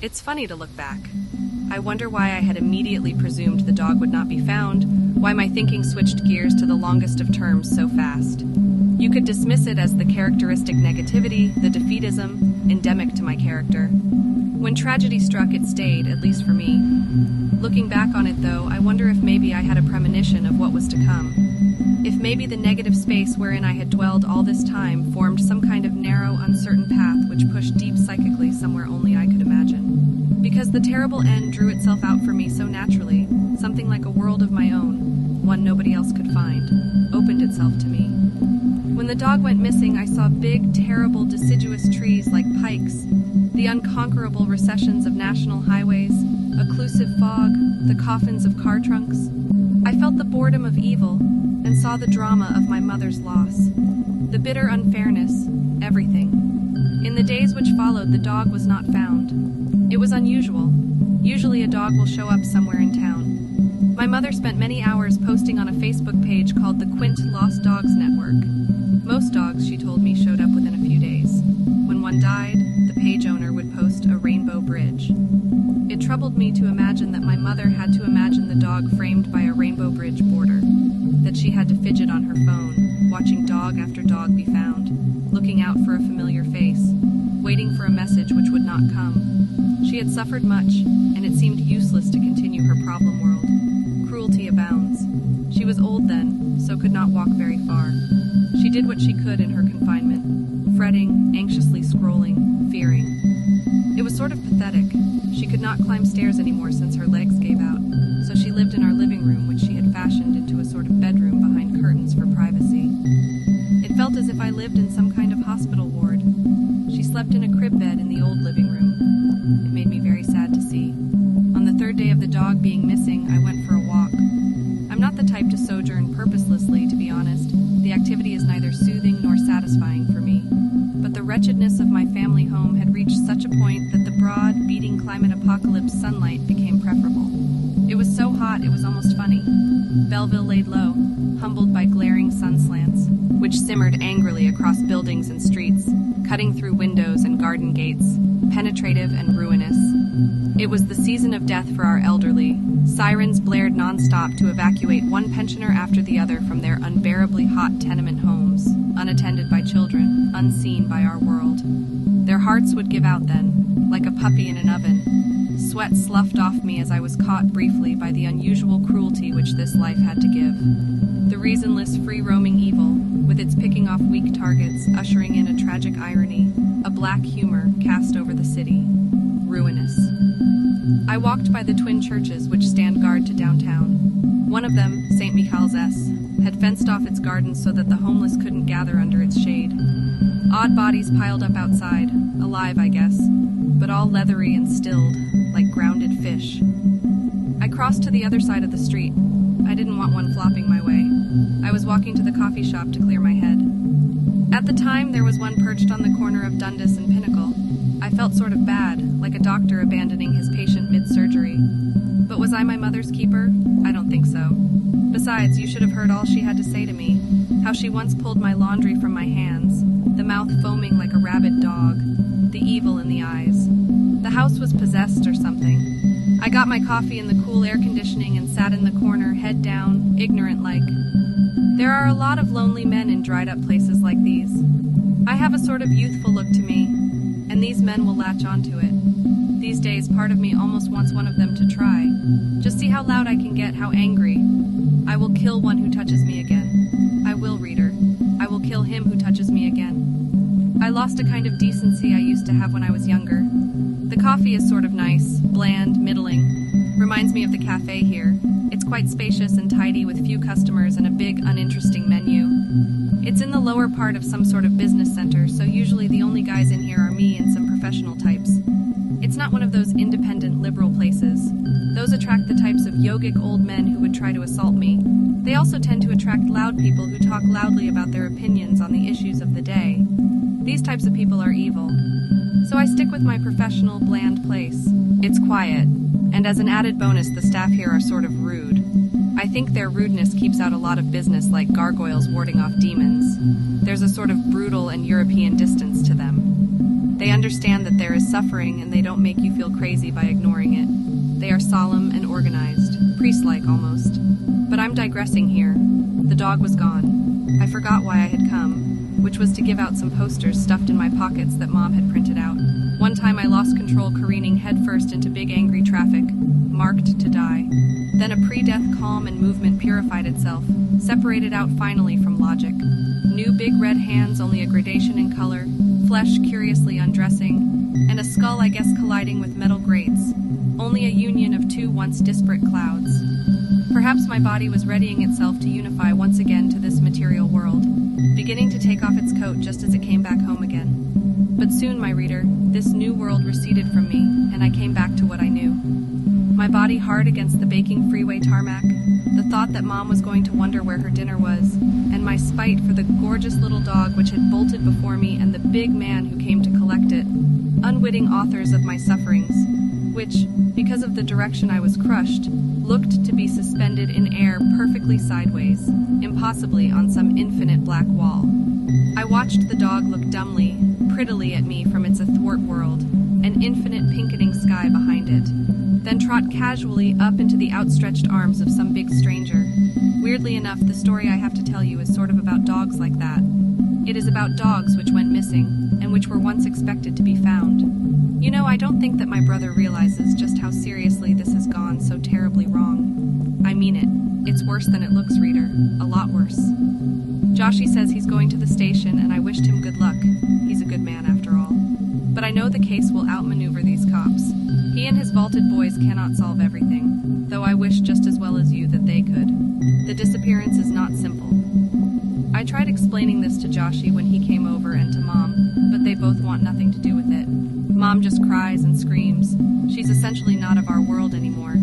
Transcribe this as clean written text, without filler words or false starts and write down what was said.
It's funny to look back. I wonder why I had immediately presumed the dog would not be found, why my thinking switched gears to the longest of terms so fast. You could dismiss it as the characteristic negativity, the defeatism, endemic to my character. When tragedy struck, it stayed, at least for me. Looking back on it, though, I wonder if maybe I had a premonition of what was to come. If maybe the negative space wherein I had dwelled all this time formed some kind of narrow, uncertain path which pushed deep psychically somewhere only I could imagine. Because the terrible end drew itself out for me so naturally, something like a world of my own, one nobody else could find, opened itself to me. When the dog went missing, I saw big, terrible, deciduous trees like pikes, the unconquerable recessions of national highways, occlusive fog, the coffins of car trunks. I felt the boredom of evil and saw the drama of my mother's loss, the bitter unfairness, everything. In the days which followed, the dog was not found. It was unusual. Usually a dog will show up somewhere in town. My mother spent many hours posting on a Facebook page called the Quint Lost Dogs Network. Most dogs, she told me, showed up within a few days. When one died, the page owner would post a rainbow bridge. It troubled me to imagine that my mother had to imagine the dog framed by a rainbow bridge border, that she had to fidget on her phone, watching dog after dog be found, looking out for a familiar face, waiting for a message which would not come. She had suffered much, and it seemed useless to continue her problem world. Cruelty abounds. She was old then, so could not walk very far. She did what she could in her confinement, fretting, anxiously scrolling, fearing. It was sort of pathetic. She could not climb stairs anymore since her legs gave out, so she lived in our living room, which she had fashioned into a sort of bedroom behind curtains for privacy. It felt as if I lived in some kind of hospital ward. She slept in a crib bed in the old living room. It made me very sad to see. On the third day of the dog being missing, I went for a walk. I'm not the type to sojourn purposelessly, to be honest. The activity is neither soothing nor satisfying for me. But the wretchedness of my family home had reached such a point that the broad, beating climate apocalypse sunlight became preferable. It was so hot it was almost funny. Belleville laid low, humbled by glaring sun slants, which simmered angrily across buildings and streets, cutting through windows and garden gates, penetrative and ruinous. It was the season of death for our elderly. Sirens blared nonstop to evacuate one pensioner after the other from their unbearably hot tenement homes, unattended by children, unseen by our world. Their hearts would give out then, like a puppy in an oven. Sweat sloughed off me as I was caught briefly by the unusual cruelty which this life had to give. The reasonless, free-roaming evil, with its picking off weak targets, ushering in a tragic irony, a black humor cast over the city. Ruinous. I walked by the twin churches which stand guard to downtown. One of them, St. Michael's S., had fenced off its gardens so that the homeless couldn't gather under its shade. Odd bodies piled up outside, alive, I guess, but all leathery and stilled, like grounded fish. I crossed to the other side of the street. I didn't want one flopping my way. I was walking to the coffee shop to clear my head. At the time, there was one perched on the corner of Dundas and Pinnacle. I felt sort of bad, like a doctor abandoning his patient mid-surgery. But was I my mother's keeper? I don't think so. Besides, you should have heard all she had to say to me. How she once pulled my laundry from my hands, the mouth foaming like a rabid dog, the evil in the eyes. The house was possessed or something. I got my coffee in the cool air conditioning and sat in the corner, head down, ignorant-like. There are a lot of lonely men in dried-up places like these. I have a sort of youthful look to me, and these men will latch onto it. These days, part of me almost wants one of them to try. Just see how loud I can get, how angry. I will kill one who touches me again. I will, reader. I will kill him who touches me again. I lost a kind of decency I used to have when I was younger. The coffee is sort of nice, bland, middling. Reminds me of the cafe here. It's quite spacious and tidy with few customers and a big, uninteresting menu. It's in the lower part of some sort of business center, so usually the only guys in here are me and some professional types. It's not one of those independent, liberal places. Those attract the types of yogic old men who would try to assault me. They also tend to attract loud people who talk loudly about their opinions on the issues of the day. These types of people are evil. So I stick with my professional, bland place. It's quiet, and as an added bonus, the staff here are sort of rude. I think their rudeness keeps out a lot of business like gargoyles warding off demons. There's a sort of brutal and European distance to them. They understand that there is suffering and they don't make you feel crazy by ignoring it. They are solemn and organized, priest-like almost. But I'm digressing here. The dog was gone. I forgot why I had come, which was to give out some posters stuffed in my pockets that Mom had printed out. One time I lost control careening headfirst into big angry traffic, marked to die. Then a pre-death calm and movement purified itself, separated out finally from logic. New big red hands, only a gradation in color, flesh curiously undressing, and a skull I guess colliding with metal grates, only a union of two once disparate clouds. Perhaps my body was readying itself to unify once again to this material world, beginning to take off its coat just as it came back home again. But soon, my reader, this new world receded from me, and I came back to what I knew. My body hard against the baking freeway tarmac, the thought that Mom was going to wonder where her dinner was, and my spite for the gorgeous little dog which had bolted before me and the big man who came to collect it, unwitting authors of my sufferings, which, because of the direction I was crushed, looked to be suspended in air perfectly sideways, impossibly on some infinite black wall. I watched the dog look dumbly, prettily at me from its athwart world, an infinite pinketing sky behind it, then trot casually up into the outstretched arms of some big stranger. Weirdly enough, the story I have to tell you is sort of about dogs like that. It is about dogs which went missing, and which were once expected to be found. You know, I don't think that my brother realizes just how seriously this has gone so terribly wrong. I mean it. It's worse than it looks, reader. A lot worse. Joshy says he's going to the station, and I wished him good luck. He's a good man, after all. But I know the case will outmaneuver these cops. He and his vaulted boys cannot solve everything, though I wish just as well as you that they could. The disappearance is not simple. I tried explaining this to Joshy when he came over and to Mom, but they both want nothing to do with it. Mom just cries and screams. She's essentially not of our world anymore.